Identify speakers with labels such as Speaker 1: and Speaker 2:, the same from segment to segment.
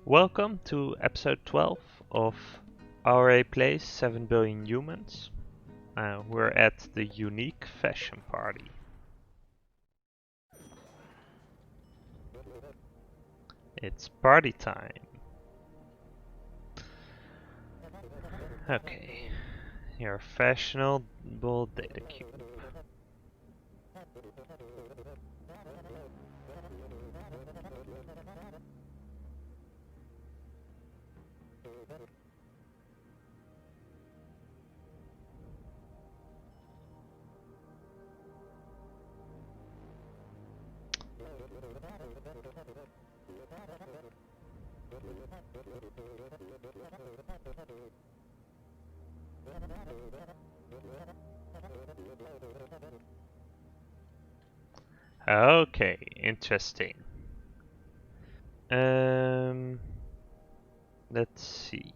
Speaker 1: Welcome to episode 12 of Aurei Plays 7 Billion Humans. We're at the unique fashion party. It's party time. Okay, your fashionable data cube. Okay, interesting. Let's see.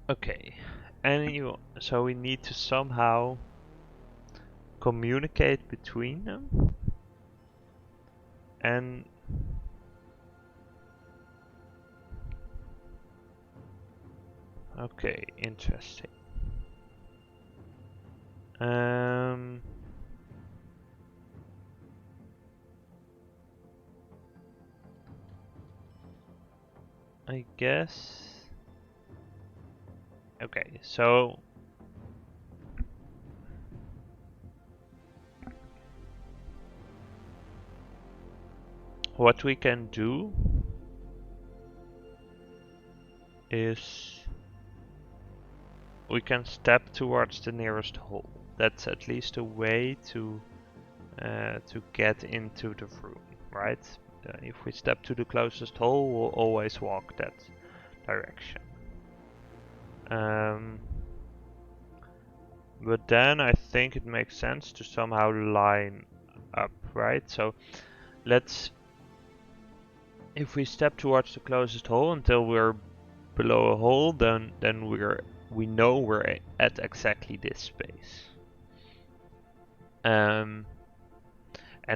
Speaker 1: Okay, so we need to somehow communicate between them and okay, interesting. I guess. Okay, so what we can do is we can step towards the nearest hole. That's at least a way to get into the room, right? If we step to the closest hole, we'll always walk that direction. But then I think it makes sense to somehow line up, right? So if we step towards the closest hole until we're below a hole, then we know we're at exactly this space. And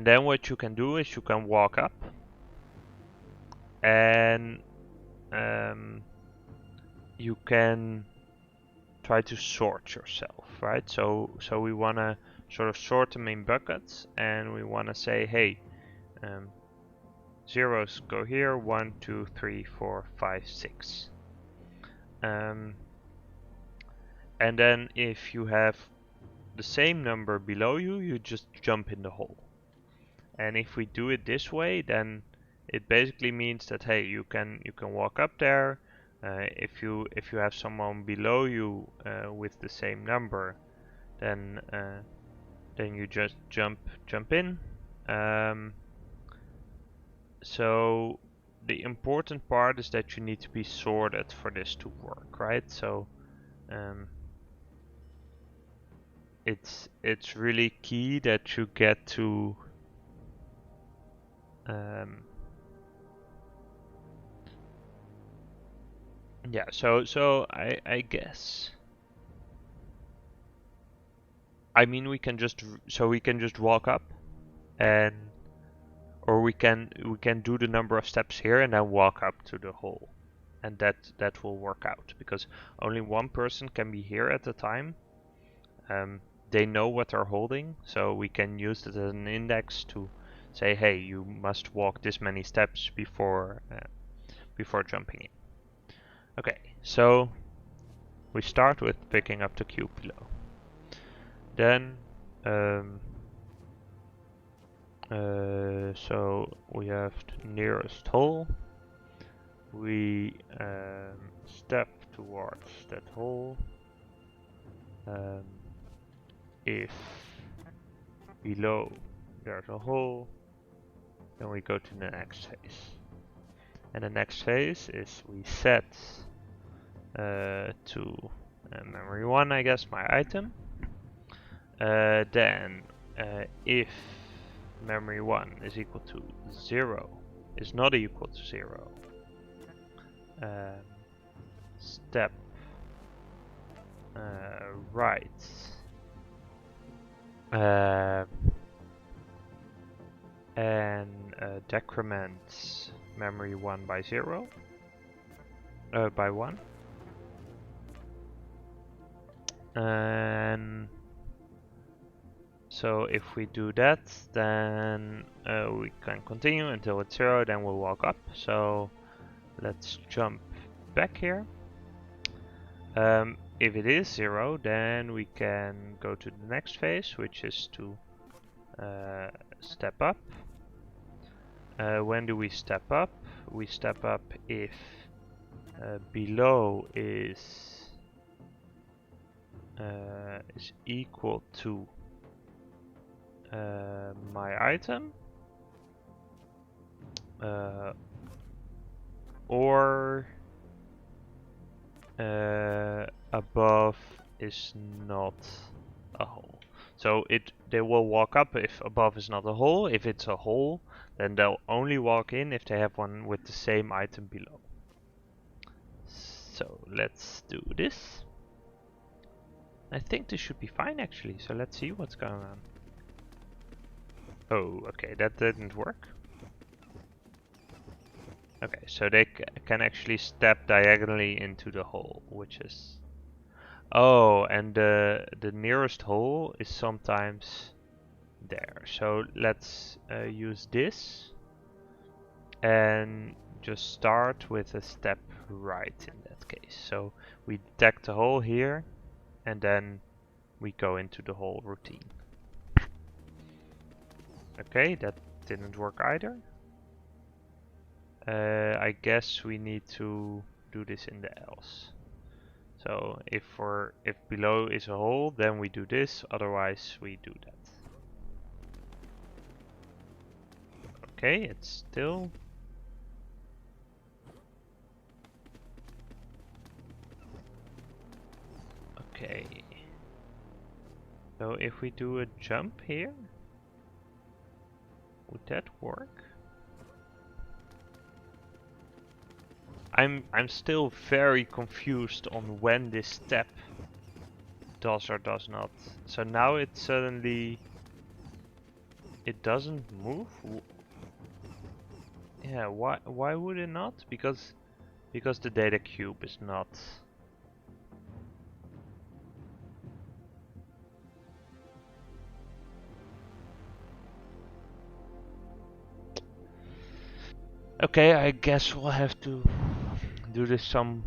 Speaker 1: then what you can do is you can walk up and you can try to sort yourself, right? So we want to sort of sort the main buckets, and we want to say, hey, zeros go here, 1, 2, 3, 4, 5, 6. And then if you have the same number below you, you just jump in the hole. And if we do it this way, then it basically means that hey, you can walk up there. If you have someone below you with the same number, then you just jump in. So the important part is that you need to be sorted for this to work, right? So it's really key that you get to yeah, so I guess, I mean, we can just walk up, and or we can do the number of steps here and then walk up to the hole, and that will work out because only one person can be here at a time. They know what they're holding, so we can use it as an index to say, hey, you must walk this many steps before jumping in. Okay, so we start with picking up the cube below. Then so we have the nearest hole. We step towards that hole. If below there's a hole, then we go to the next phase. And the next phase is we set to memory 1, I guess, my item. Then if memory 1 is equal to 0, is not equal to 0, step Right. Uh, and decrement memory 1 by 0. By 1. And so if we do that, then we can continue until it's 0, then we'll walk up. So let's jump back here. If it is 0, then we can go to the next phase, which is to step up. When do we step up? We step up if below is equal to my item, or above is not a hole. So they will walk up if above is not a hole. If it's a hole, then they'll only walk in if they have one with the same item below. So let's do this. I think this should be fine actually, so let's see what's going on. Oh, okay, that didn't work. Okay, so they can actually step diagonally into the hole, which is... Oh, and the nearest hole is sometimes there. So let's use this and just start with a step right in that case. So we detect the hole here and then we go into the hole routine. Okay, that didn't work either. I guess we need to do this in the else. So if below is a hole, then we do this, otherwise we do that. Okay, it's still... Okay. So if we do a jump here, would that work? I'm still very confused on when this step does or does not. So now it suddenly... It doesn't move? Yeah, why would it not? Because the data cube is not... Okay, I guess we'll have to do this some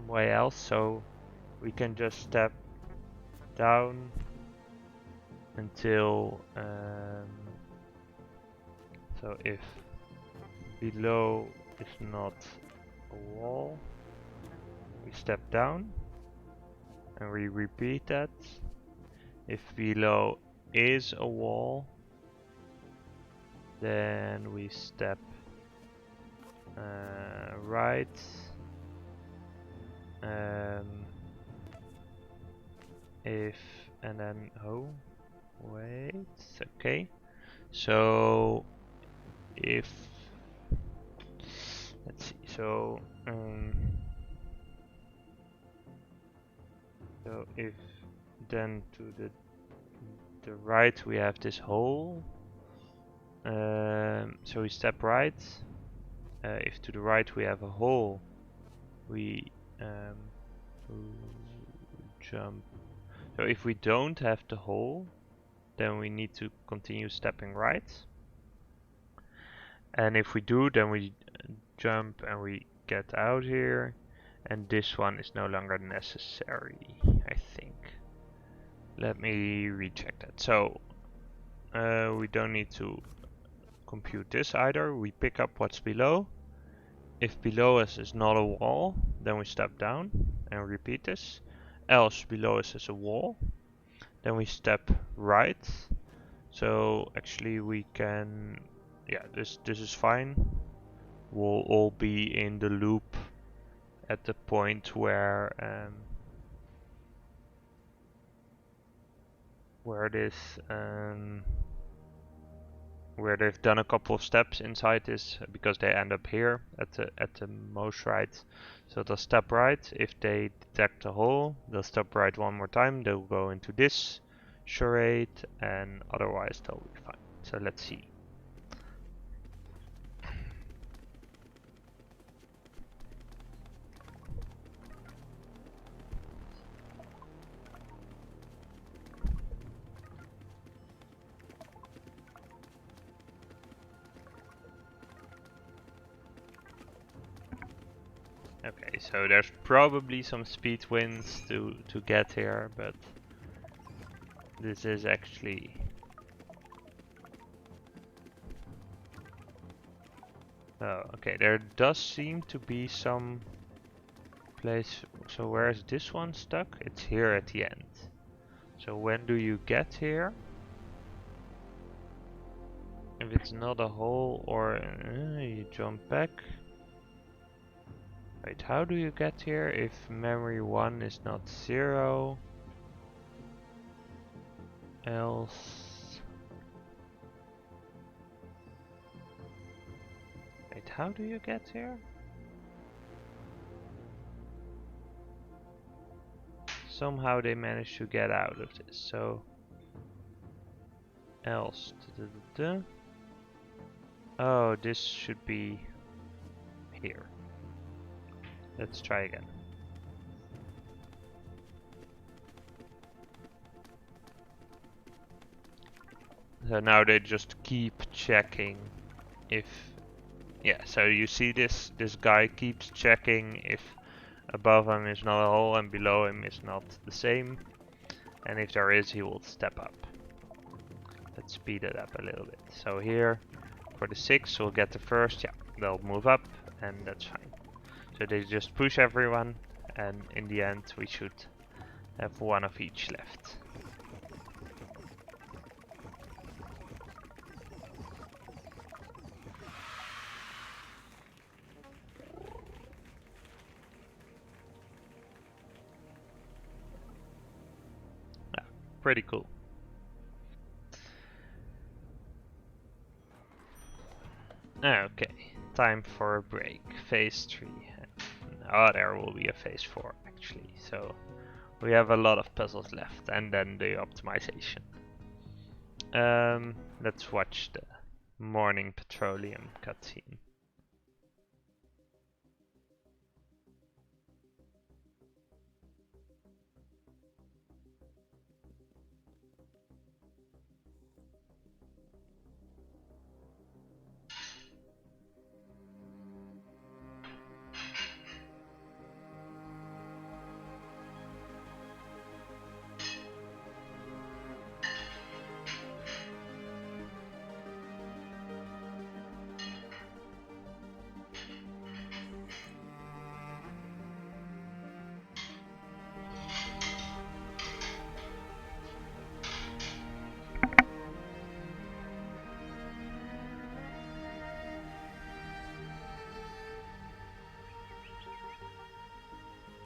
Speaker 1: way else. So we can just step down until so if below is not a wall, we step down and we repeat that. If below is a wall, then we step right. If and then wait, okay. So if let's see, so if then to the right we have this hole. So we step right. If to the right we have a hole, we jump. So if we don't have the hole, then we need to continue stepping right. And if we do, then we jump and we get out here. And this one is no longer necessary, I think. Let me recheck that. So we don't need to compute this either. We pick up what's below. If below us is not a wall, then we step down and repeat this. Else below us is a wall, then we step right. So actually we can, yeah, this is fine. We'll all be in the loop at the point where where they've done a couple of steps inside this because they end up here at the most right. So they'll step right. If they detect a hole, they'll step right one more time. They'll go into this charade, and otherwise they'll be fine. So let's see. Okay, so there's probably some speed wins to get here, but this is actually... Oh, okay, there does seem to be some place. So where is this one stuck? It's here at the end. So when do you get here? If it's not a hole, or you jump back. Wait, how do you get here if memory 1 is not 0? Else... Wait, how do you get here? Somehow they managed to get out of this, so... Else... Oh, this should be... here. Let's try again. So now they just keep checking if... Yeah, so you see this guy keeps checking if above him is not a hole and below him is not the same. And if there is, he will step up. Let's speed it up a little bit. So here, for the 6, we'll get the first. Yeah, they'll move up, and that's fine. So they just push everyone, and in the end we should have one of each left. Yeah, pretty cool. Okay, time for a break. Phase 3. Oh, there will be a phase 4 actually. So we have a lot of puzzles left, and then the optimization. Let's watch the morning petroleum cutscene.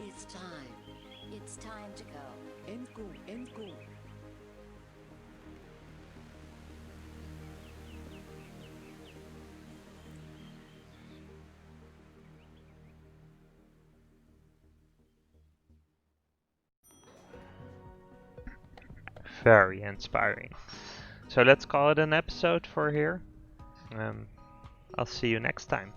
Speaker 2: It's time. It's time to go.
Speaker 3: End goal, end goal.
Speaker 1: Very inspiring. So let's call it an episode for here. I'll see you next time.